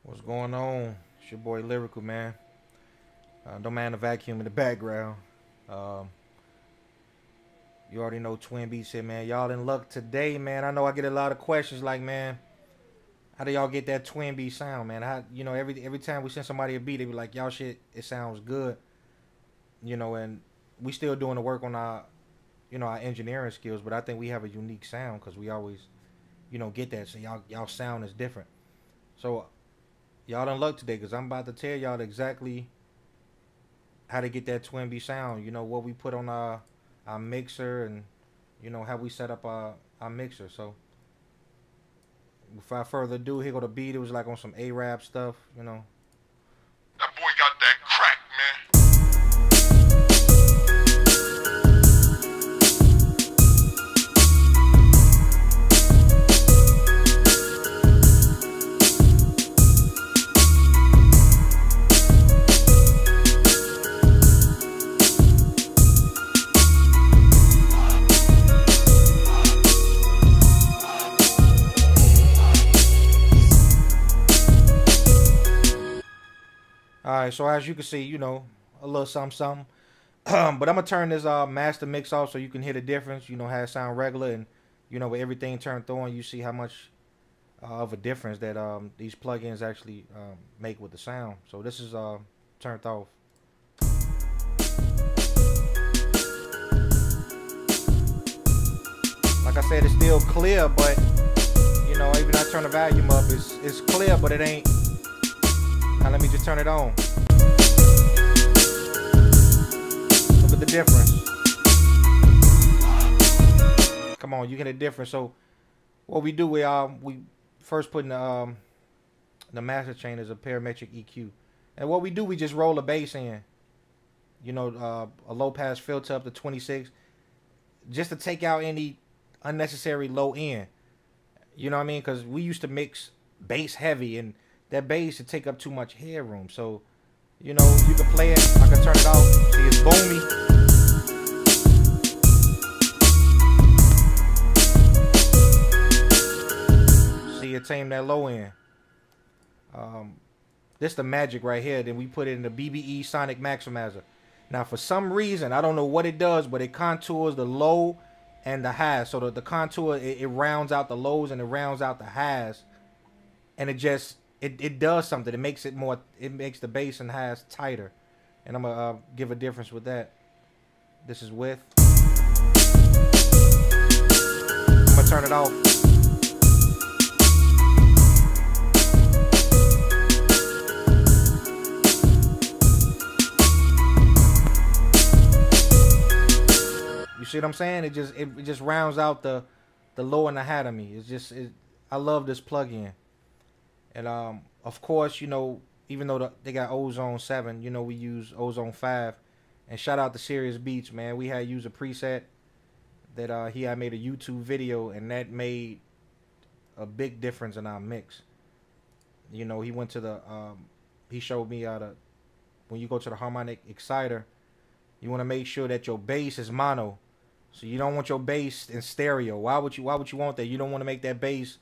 What's going on? It's your boy Lyrical, man. Don't mind the vacuum in the background. Um, you already know Twin Beats here, man. Y'all in luck today, man. I know I get a lot of questions like, man, how do y'all get that Twin Beat sound, man? How, every time we send somebody a beat, they be like, y'all shit, it sounds good. And we still doing the work on our engineering skills, but I think we have a unique sound because we always, get that. So y'all sound is different. So y'all in luck today because I'm about to tell y'all exactly how to get that Twin Beat sound. What we put on our mixer and, how we set up our mixer. So without further ado, here go the beat. It was like on some A-Rap stuff, That boy got that crack, man. Alright, so as you can see, a little something. But I'm going to turn this master mix off so you can hear the difference, how it sound regular. And, with everything turned on, you see how much of a difference that these plugins actually make with the sound. So this is turned off. Like I said, it's still clear, but, even I turn the volume up, it's clear, but it ain't. Now let me just turn it on. Look at the difference. Come on, you get a difference. So what we do, we first put in the master chain as a parametric EQ. And what we do, we just roll the bass in. A low pass filter up to 26. Just to take out any unnecessary low end. You know what I mean? Because we used to mix bass heavy and that bass to take up too much headroom. So, you can play it. I can turn it off. See, it's boomy. See, it tame that low end. This the magic right here. Then we put it in the BBE Sonic Maximizer. Now, for some reason, I don't know what it does, but it contours the low and the highs. So the contour, it rounds out the lows and it rounds out the highs. And it does something. It makes it more. It makes the bass and highs tighter, and I'm gonna give a difference with that. This is width. I'm gonna turn it off. You see what I'm saying? It just rounds out the low and the high to me. I love this plugin. And, of course, even though they got Ozone 7, we use Ozone 5. And shout out to Serious Beats, man. We had used a preset that he had made a YouTube video, and that made a big difference in our mix. He went to he showed me how to, when you go to the harmonic exciter, you want to make sure that your bass is mono. So you don't want your bass in stereo. Why would you want that? You don't want to make that bass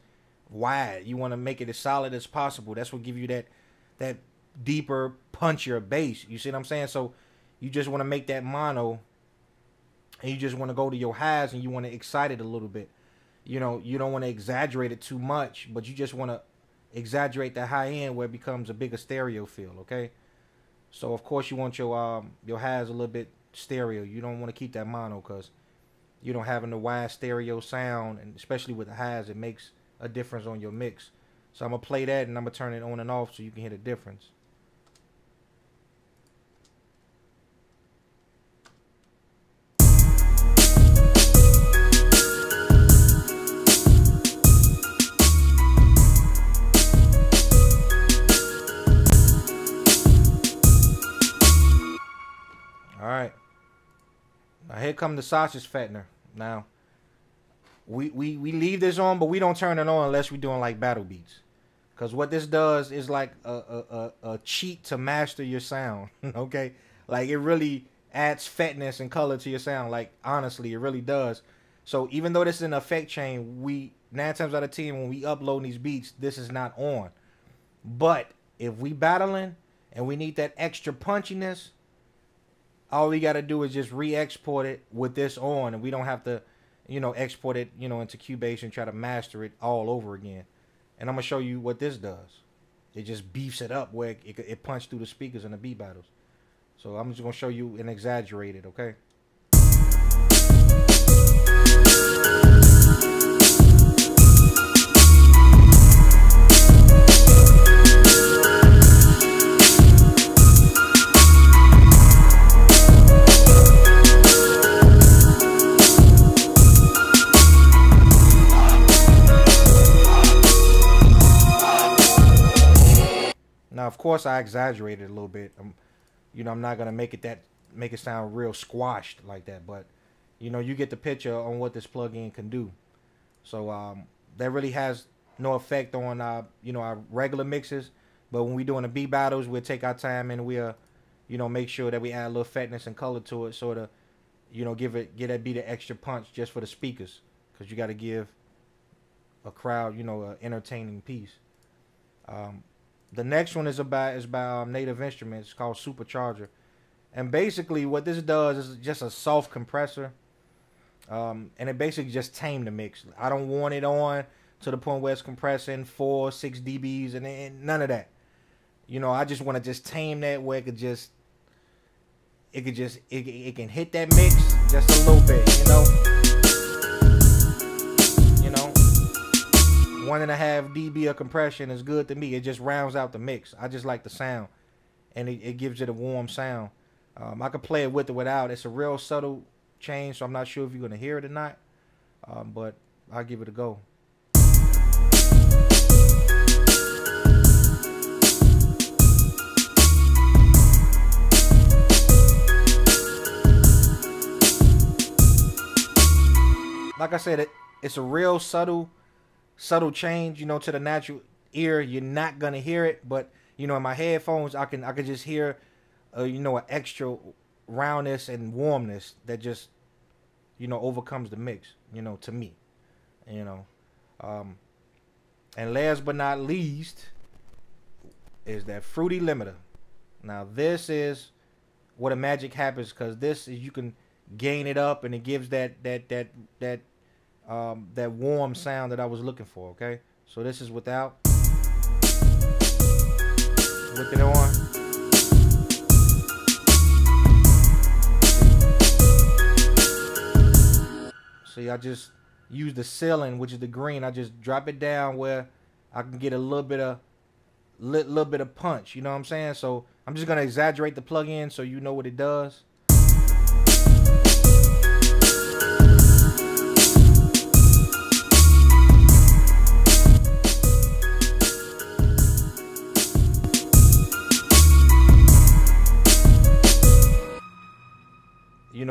wide. You want to make it as solid as possible. That's what give you that deeper, punchier bass. You see what I'm saying? So you just want to make that mono, and you just want to go to your highs, and you want to excite it a little bit. You don't want to exaggerate it too much, but you just want to exaggerate the high end where it becomes a bigger stereo feel. Okay, so of course you want your highs a little bit stereo. You don't want to keep that mono because having the wide stereo sound, and especially with the highs, it makes a difference on your mix. So I'm gonna play that and I'm gonna turn it on and off so you can hear the difference. Alright. Now here come the sausage fattener. Now we leave this on, but we don't turn it on unless we're doing like battle beats. Because what this does is like a cheat to master your sound. Okay? Like it really adds fatness and color to your sound. Like honestly, it really does. So even though this is an effect chain, 9 times out of 10 when we upload these beats, this is not on. But if we battling and we need that extra punchiness, all we got to do is just re-export it with this on, and we don't have to, export it, into Cubase and try to master it all over again. And I'm going to show you what this does. It just beefs it up where it punch through the speakers in the beat battles. So I'm just going to show you an exaggerated, okay? Now, of course, I exaggerated a little bit. I'm not gonna make it sound real squashed like that, but you get the picture on what this plugin can do. So that really has no effect on our regular mixes. But when we're doing the beat battles, we'll take our time and we'll make sure that we add a little fatness and color to it, sort of get that beat an extra punch just for the speakers, because you got to give a crowd an entertaining piece. The next one is by Native Instruments. It's called Supercharger. And basically what this does is just a soft compressor. And it basically just tamed the mix. I don't want it on to the point where it's compressing 4-6 dBs and none of that. I just want to just tame that where it can hit that mix just a little bit, 1.5 dB of compression is good to me. It just rounds out the mix. I just like the sound, and it gives it a warm sound. I could play it with or without. It's a real subtle change, so I'm not sure if you're going to hear it or not, but I'll give it a go. Like I said, it's a real subtle change, to the natural ear. You're not gonna hear it, but in my headphones, I can just hear, an extra roundness and warmness that just, overcomes the mix, to me, and last but not least is that Fruity Limiter. Now this is where the magic happens, because this is, you can gain it up and it gives that warm sound that I was looking for. Okay, so this is without, with it on. See, I just use the ceiling, which is the green. I just drop it down where I can get a little bit of punch. You know what I'm saying? So I'm just gonna exaggerate the plug-in so you know what it does.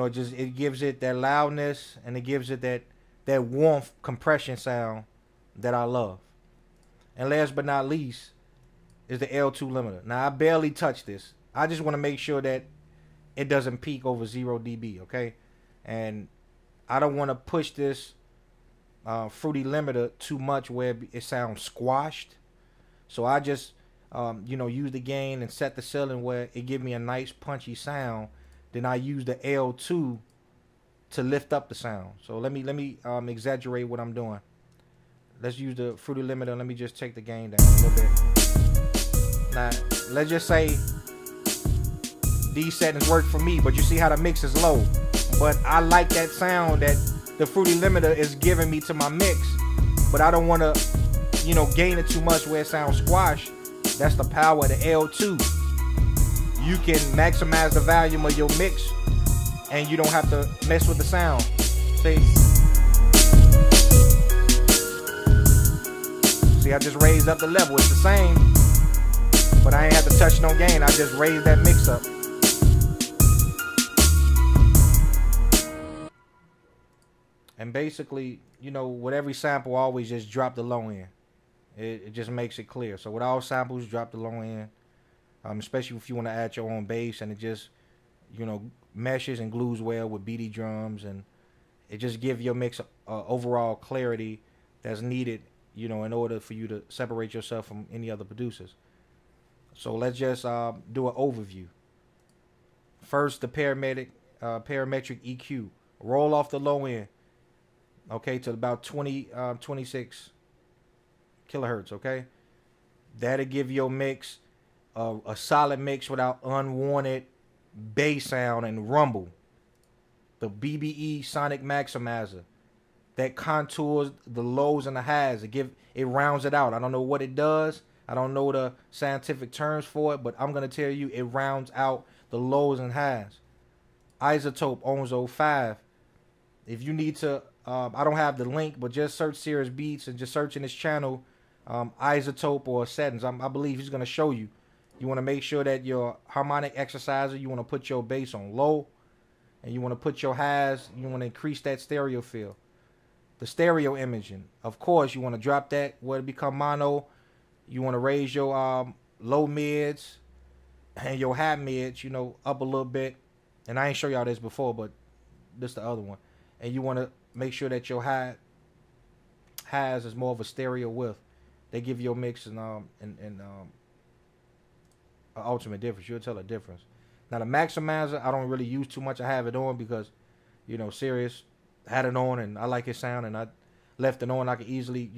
It gives it that loudness, and it gives it that warmth compression sound that I love. And last but not least is the L2 limiter. Now I barely touch this. I just want to make sure that it doesn't peak over 0 dB, okay? And I don't want to push this Fruity Limiter too much where it sounds squashed. So I just use the gain and set the ceiling where it give me a nice punchy sound. Then I use the L2 to lift up the sound. So let me exaggerate what I'm doing. Let's use the Fruity Limiter. Let me just take the gain down a little bit. Now, let's just say these settings work for me, but you see how the mix is low. But I like that sound that the Fruity Limiter is giving me to my mix. But I don't want to, gain it too much where it sounds squashed. That's the power of the L2. You can maximize the volume of your mix, and you don't have to mess with the sound. See, I just raised up the level. It's the same, but I ain't have to touch no gain. I just raised that mix up. And basically, with every sample, I always just drop the low end. It just makes it clear. So with all samples, drop the low end. Especially if you want to add your own bass, and it just, meshes and glues well with BD drums, and it just gives your mix overall clarity that's needed you know, in order for you to separate yourself from any other producers. So let's just do an overview. First, the parametric EQ. Roll off the low end, okay, to about 26 kilohertz, okay? That'll give your mix a solid mix without unwanted bass sound and rumble. The BBE Sonic Maximizer that contours the lows and the highs. It rounds it out. I don't know what it does. I don't know the scientific terms for it, but I'm gonna tell you it rounds out the lows and highs. Isotope Onzo 5. If you need to, I don't have the link, but just search Serious Beats and just search in his channel, Isotope or settings. I believe he's gonna show you. You want to make sure that your harmonic exerciser, you want to put your bass on low, and you want to put your highs, you want to increase that stereo feel. The stereo imaging, of course, you want to drop that where it become mono. You want to raise your low mids and your high mids, you know, up a little bit. And I ain't show y'all this before, but this the other one. And you want to make sure that your highs is more of a stereo width. They give your mix and an ultimate difference. You'll tell a difference. Now the maximizer, I don't really use too much. I have it on because, you know, Sirius had it on and I like his sound, and I left it on. I could easily,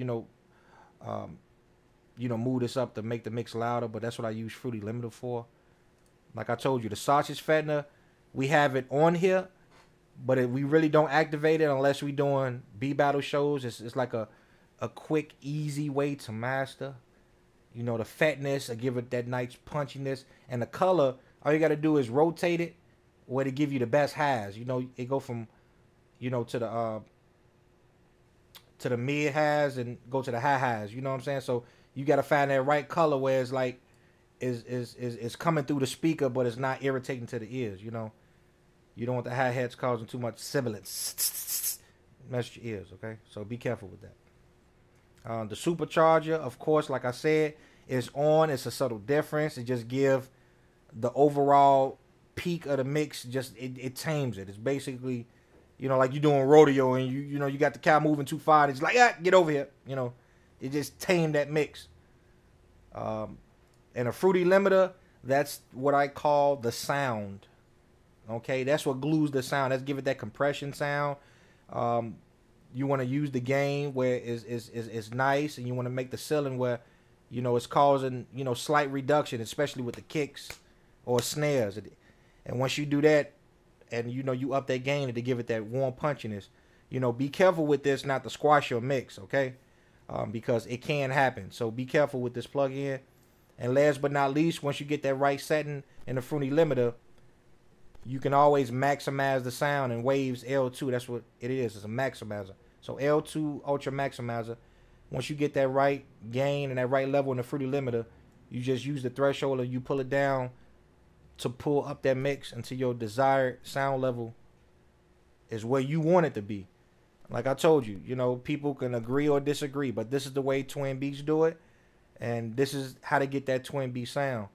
move this up to make the mix louder, but that's what I use Fruity Limiter for. Like I told you, the Sausage Fetner, we have it on here, but we really don't activate it unless we doing B-Battle shows. It's like a quick, easy way to master. You know, the fatness, I give it that nice punchiness, and the color, all you got to do is rotate it where to give you the best highs. You know, it go from, you know, to the mid highs and go to the high highs. You know what I'm saying? So you got to find that right color where it's like is coming through the speaker, but it's not irritating to the ears. You know, you don't want the hi-hats causing too much sibilance, mess your ears. Okay, so be careful with that. The supercharger, of course, like I said, is on. It's a subtle difference. It just gives the overall peak of the mix. Just it tames it. It's basically, you know, like you doing rodeo and you know you got the cow moving too far. And it's like, get over here. You know, it just tamed that mix. And a Fruity Limiter, that's what I call the sound. Okay, that's what glues the sound. Let's give it that compression sound. You want to use the gain where it's nice, and you want to make the ceiling where, you know, it's causing, you know, slight reduction, especially with the kicks or snares. And once you do that, and you know you up that gain to give it that warm punchiness, you know, be careful with this not to squash your mix, okay? Because it can happen. So be careful with this plug-in. And last but not least, once you get that right setting in the Fruity Limiter, you can always maximize the sound in Waves L2. That's what it is. It's a maximizer. So L2 Ultra Maximizer. Once you get that right gain and that right level in the Fruity Limiter, you just use the threshold and you pull it down to pull up that mix until your desired sound level is where you want it to be. Like I told you, you know, people can agree or disagree, but this is the way Twin Beats do it. And this is how to get that Twin Beat sound.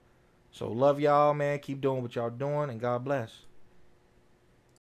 So love y'all, man. Keep doing what y'all doing, and God bless.